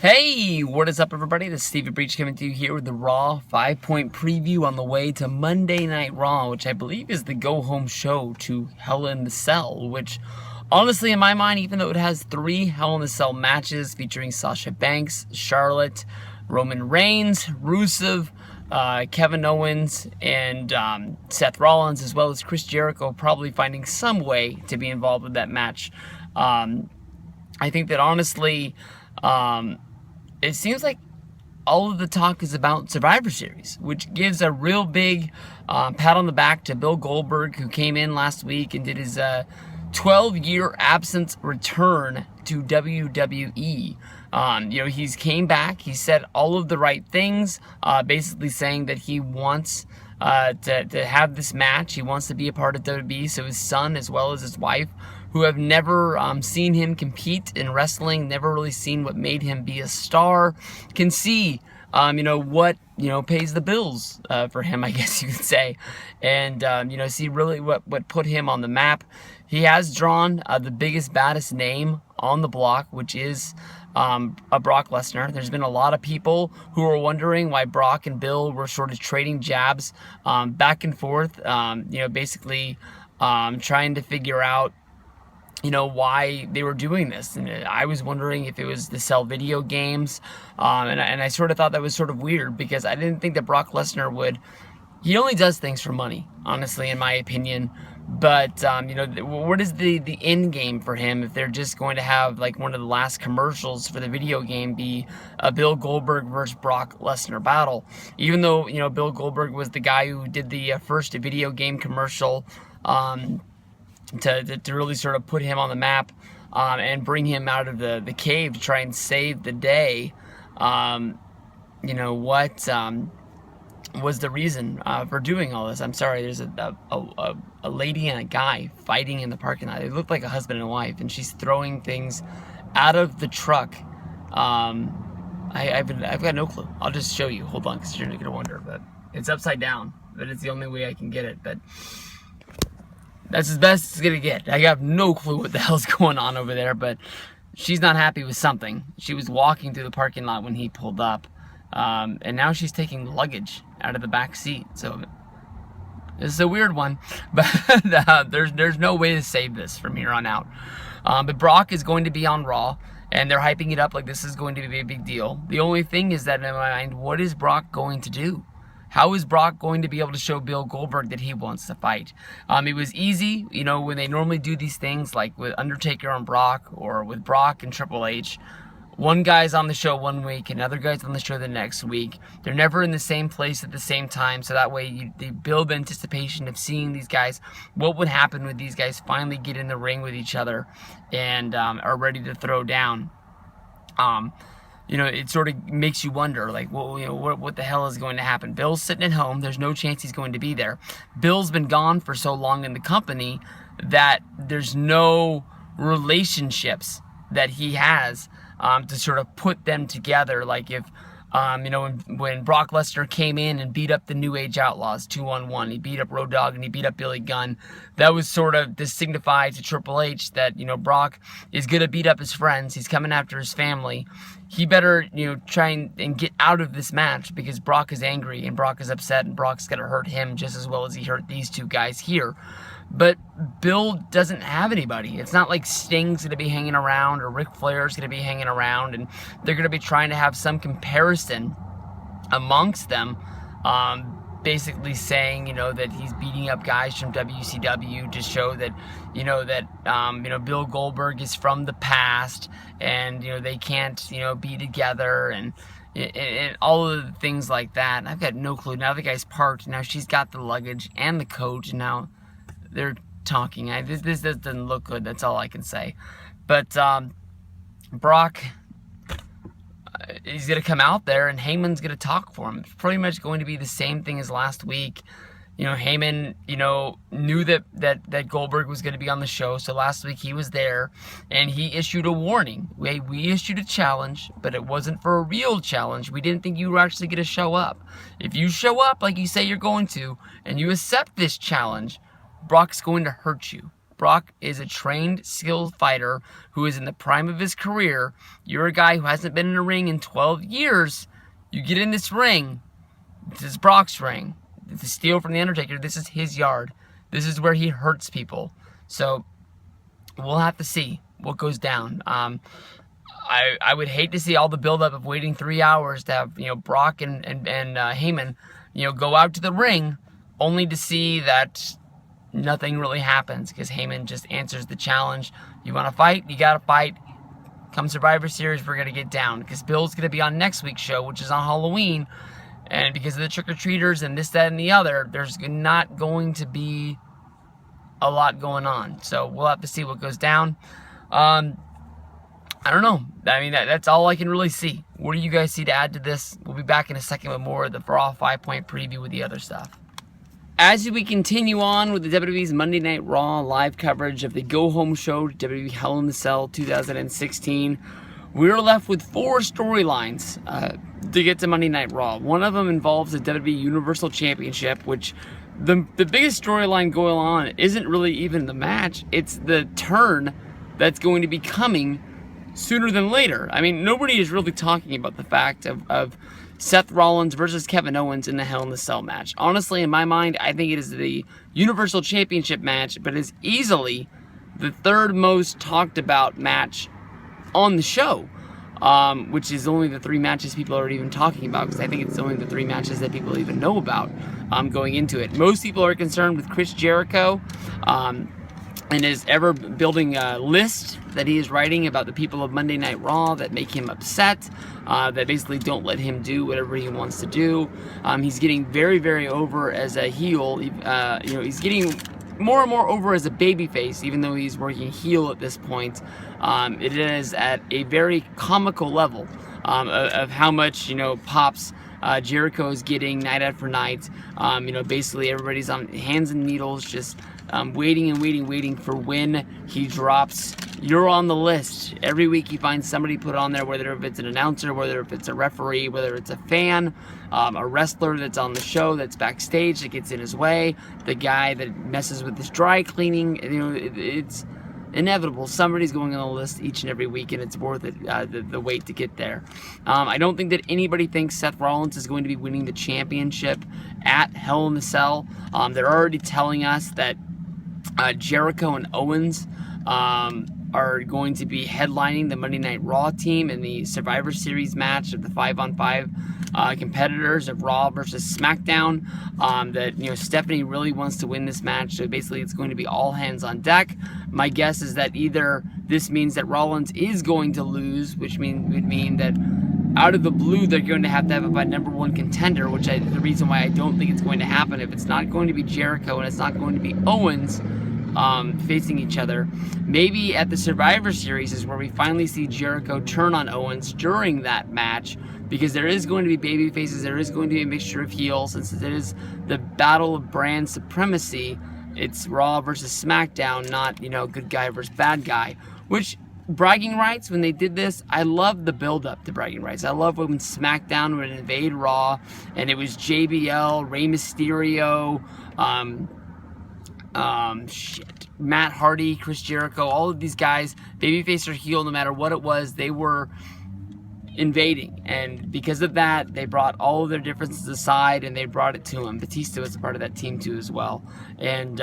Hey, what is up, everybody? This is Stevie Breach coming to you here with the Raw 5-point preview on the way to Monday Night Raw, which I believe is the go-home show to Hell in the Cell, which, honestly, in my mind, even though it has 3 Hell in the Cell matches featuring Sasha Banks, Charlotte, Roman Reigns, Rusev, Kevin Owens, and Seth Rollins, as well as Chris Jericho, probably finding some way to be involved with that match. I think that, honestly, it seems like all of the talk is about Survivor Series, which gives a real big pat on the back to Bill Goldberg, who came in last week and did his 12-year absence return to WWE. He's came back. He said all of the right things, basically saying that he wants to have this match. He wants to be a part of WWE, so his son as well as his wife, who have never seen him compete in wrestling, never really seen what made him be a star, can see, what, pays the bills for him, I guess you could say. And, see really what put him on the map. He has drawn the biggest, baddest name on the block, which is a Brock Lesnar. There's been a lot of people who are wondering why Brock and Bill were sort of trading jabs back and forth, basically trying to figure out why they were doing this. And I was wondering if it was to sell video games. And I sort of thought that was sort of weird, because I didn't think that Brock Lesnar would. He only does things for money, honestly, in my opinion. But, what is the end game for him if they're just going to have, like, one of the last commercials for the video game be a Bill Goldberg versus Brock Lesnar battle? Even though, Bill Goldberg was the guy who did the first video game commercial, to really sort of put him on the map and bring him out of the cave to try and save the day. What was the reason for doing all this? I'm sorry, there's a lady and a guy fighting in the parking lot. They look like a husband and wife, and she's throwing things out of the truck. I've got no clue. I'll just show you. Hold on, because you're going to wonder. But it's upside down, but it's the only way I can get it. But that's as best it's going to get. I have no clue what the hell's going on over there, but she's not happy with something. She was walking through the parking lot when he pulled up, and now she's taking luggage out of the back seat. So this is a weird one, but there's no way to save this from here on out. But Brock is going to be on Raw, and they're hyping it up like this is going to be a big deal. The only thing is that in my mind, what is Brock going to do? How is Brock going to be able to show Bill Goldberg that he wants to fight? It was easy, when they normally do these things, like with Undertaker and Brock, or with Brock and Triple H. One guy's on the show one week, another guy's on the show the next week. They're never in the same place at the same time, so that way they build anticipation of seeing these guys. What would happen when these guys finally get in the ring with each other and are ready to throw down? It sort of makes you wonder, like, what the hell is going to happen? Bill's sitting at home. There's no chance he's going to be there. Bill's been gone for so long in the company that there's no relationships that he has to sort of put them together. Like if, when Brock Lesnar came in and beat up the New Age Outlaws 2-on-1, he beat up Road Dogg and he beat up Billy Gunn. That was sort of to signify to Triple H that, Brock is going to beat up his friends. He's coming after his family. He better, try and get out of this match, because Brock is angry and Brock is upset, and Brock's going to hurt him just as well as he hurt these two guys here. But Bill doesn't have anybody. It's not like Sting's going to be hanging around or Ric Flair's going to be hanging around, and they're going to be trying to have some comparison amongst them, basically saying, that he's beating up guys from WCW to show that, Bill Goldberg is from the past, and, they can't, be together, and all of the things like that. And I've got no clue. Now the guy's parked. Now she's got the luggage and the coach, and now they're talking. This doesn't look good. That's all I can say. But Brock, he's going to come out there, and Heyman's going to talk for him. It's pretty much going to be the same thing as last week. Heyman, knew that Goldberg was going to be on the show. So last week he was there, and he issued a warning. We issued a challenge, but it wasn't for a real challenge. We didn't think you were actually going to show up. If you show up like you say you're going to, and you accept this challenge, Brock's going to hurt you. Brock is a trained, skilled fighter who is in the prime of his career. You're a guy who hasn't been in a ring in 12 years. You get in this ring. This is Brock's ring. To steal from The Undertaker, this is his yard. This is where he hurts people. So we'll have to see what goes down. I would hate to see all the buildup of waiting 3 hours to have Brock and Heyman go out to the ring, only to see that nothing really happens because Heyman just answers the challenge. You want to fight? You got to fight. Come Survivor Series, we're going to get down because Bill's going to be on next week's show, which is on Halloween. And because of the trick-or-treaters and this, that, and the other, there's not going to be a lot going on. So we'll have to see what goes down. I don't know. I mean, that's all I can really see. What do you guys see to add to this? We'll be back in a second with more of the Raw 5-point preview with the other stuff. As we continue on with the WWE's Monday Night Raw live coverage of the go-home show, WWE Hell in the Cell 2016, we're left with 4 storylines to get to Monday Night Raw. One of them involves the WWE Universal Championship, which the biggest storyline going on isn't really even the match. It's the turn that's going to be coming sooner than later. I mean, nobody is really talking about the fact of Seth Rollins versus Kevin Owens in the Hell in the Cell match. Honestly, in my mind, I think it is the Universal Championship match, but it's easily the third most talked about match on the show, which is only the 3 matches people are even talking about, because I think it's only the 3 matches that people even know about going into it. Most people are concerned with Chris Jericho and his ever building list that he is writing about the people of Monday Night Raw that make him upset, that basically don't let him do whatever he wants to do. He's getting very, very over as a heel. He's getting more and more over as a babyface, even though he's working heel at this point. It is at a very comical level of how much pops Jericho is getting night after night. Basically everybody's on hands and needles, just waiting and waiting for when he drops. You're on the list. Every week you find somebody put on there, whether if it's an announcer, whether if it's a referee, whether it's a fan, a wrestler that's on the show, that's backstage, that gets in his way, the guy that messes with his dry cleaning. It's inevitable. Somebody's going on the list each and every week, and it's worth it, the wait to get there. I don't think that anybody thinks Seth Rollins is going to be winning the championship at Hell in the Cell. They're already telling us that Jericho and Owens are going to be headlining the Monday Night Raw team in the Survivor Series match of the 5-on-5 competitors of Raw versus SmackDown. That Stephanie really wants to win this match, so basically it's going to be all hands on deck. My guess is that either this means that Rollins is going to lose, which would mean that out of the blue they're going to have a #1 contender, the reason why I don't think it's going to happen. If it's not going to be Jericho and it's not going to be Owens facing each other, maybe at the Survivor Series is where we finally see Jericho turn on Owens during that match, because there is going to be baby faces, there is going to be a mixture of heels, since it is the battle of brand supremacy. It's Raw versus SmackDown, not good guy versus bad guy. Which, bragging rights, when they did this, I love the build up to bragging rights. I love when SmackDown would invade Raw and it was JBL, Rey Mysterio, Matt Hardy, Chris Jericho, all of these guys, babyface or heel, no matter what it was, they were invading. And because of that, they brought all of their differences aside and they brought it to him. Batista was a part of that team too as well. And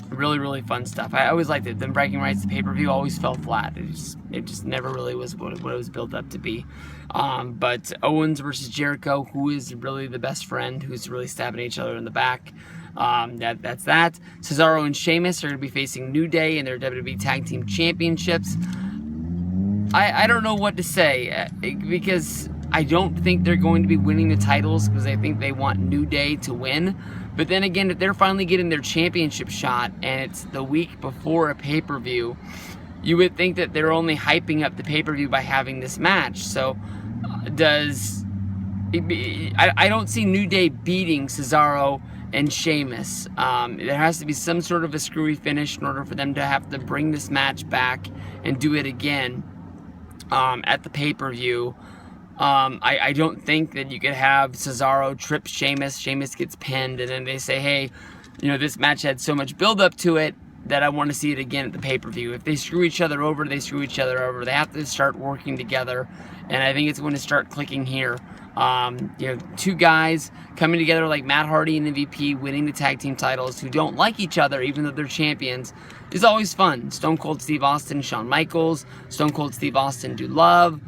really, really fun stuff. I always liked it. The bragging rights, the pay-per-view always fell flat. It just never really was what it was built up to be. But Owens versus Jericho, who is really the best friend, who's really stabbing each other in the back. That's that. Cesaro and Sheamus are going to be facing New Day in their WWE Tag Team Championships. I don't know what to say, because I don't think they're going to be winning the titles, because I think they want New Day to win. But then again, if they're finally getting their championship shot and it's the week before a pay-per-view, you would think that they're only hyping up the pay-per-view by having this match. So I don't see New Day beating Cesaro and Sheamus. There has to be some sort of a screwy finish in order for them to have to bring this match back and do it again at the pay-per-view. I don't think that you could have Cesaro trip Sheamus, Sheamus gets pinned, and then they say, hey, this match had so much build-up to it, that I want to see it again at the pay-per-view. If they screw each other over, they screw each other over. They have to start working together, and I think it's going to start clicking here. Two guys coming together like Matt Hardy and MVP, winning the tag team titles, who don't like each other even though they're champions, is always fun. Stone Cold Steve Austin, Shawn Michaels, Stone Cold Steve Austin, Dude Love.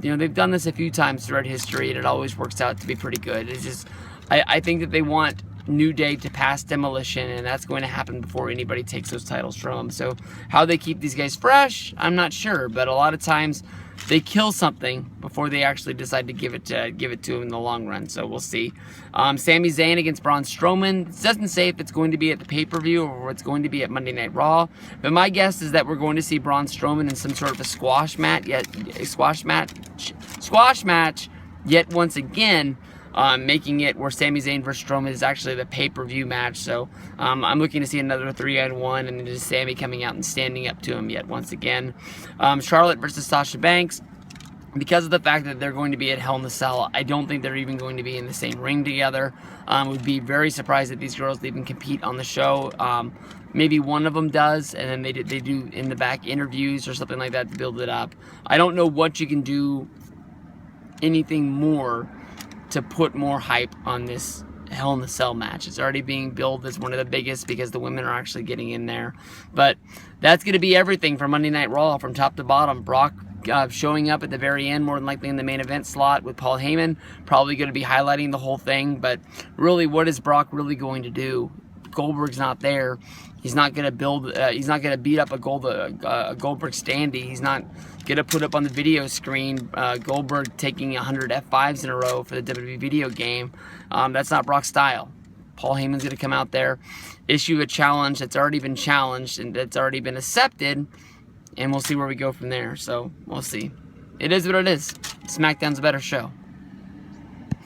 They've done this a few times throughout history, and it always works out to be pretty good. It's just, I think that they want New Day to pass Demolition, and that's going to happen before anybody takes those titles from them. So how they keep these guys fresh, I'm not sure, but a lot of times they kill something before they actually decide to give it to them in the long run. So we'll see. Sami Zayn against Braun Strowman. It doesn't say if it's going to be at the pay-per-view or it's going to be at Monday Night Raw, but my guess is that we're going to see Braun Strowman in some sort of a squash match. Yet once again, making it where Sami Zayn versus Strowman is actually the pay-per-view match. So I'm looking to see another 3-on-1, and just Sami coming out and standing up to him yet once again. Charlotte versus Sasha Banks. Because of the fact that they're going to be at Hell in a Cell, I don't think they're even going to be in the same ring together. Would be very surprised that these girls even compete on the show. Maybe one of them does, and then they do in the back interviews or something like that to build it up. I don't know what you can do anything more to put more hype on this Hell in a Cell match. It's already being billed as one of the biggest because the women are actually getting in there. But that's going to be everything for Monday Night Raw from top to bottom. Brock showing up at the very end, more than likely in the main event slot with Paul Heyman, probably going to be highlighting the whole thing. But really, what is Brock really going to do? Goldberg's not there. He's not going to build. He's not going to beat up a Goldberg standee. He's not going to put up on the video screen Goldberg taking 100 F5s in a row for the WWE video game. That's not Brock's style. Paul Heyman's going to come out there, issue a challenge that's already been challenged and that's already been accepted, and we'll see where we go from there. So we'll see. It is what it is. SmackDown's a better show.